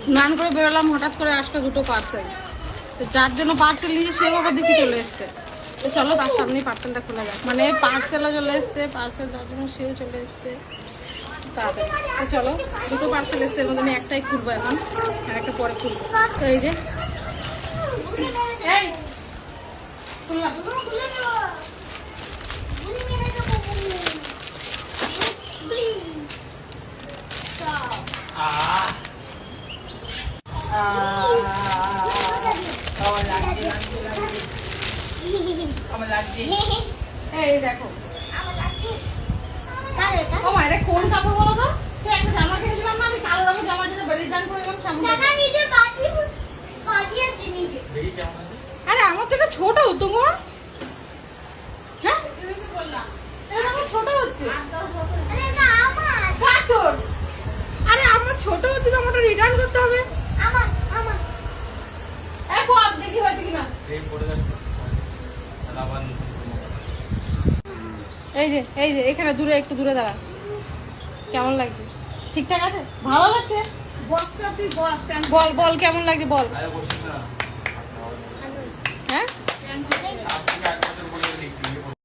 স্নান করে বেরোলাম, হঠাৎ করে আসলো দুটো পার্সেল। তো যার জন্য পার্সেল নিয়ে সেও আবার দেখি চলে এসছে। তো চলো তার সামনেই পার্সেলটা খোলা যাক, মানে পার্সেলও চলে এসছে, পার্সেল যার জন্য সেও চলে এসছে তাড়াতাড়ি। তো চলো, দুটো পার্সেল এসছে, এর মধ্যে আমি একটাই খুলবো এখন, আর একটা পরে খুলবো। তো এই যে এই খুললাম। এই দেখো এটা কোন কাপড় বলো তো? সে একটা জামা কিনেছিলাম না আমি, কালো রঙের জামা, যেটা রিটার্ন করে গেলাম সামনে। আরে আমার তো এটা ছোট তোমার, হ্যাঁ এটা আমার ছোট হচ্ছে। আরে আমার ছোট হচ্ছে, জামাটা রিটার্ন করতে হবে। দেখি হয়েছে কিনা। এই যে এখানে দূরে, একটু দূরে দাঁড়া। কেমন লাগছে? ঠিকঠাক আছে? ভালো লাগছে? বল বল কেমন লাগছে বল।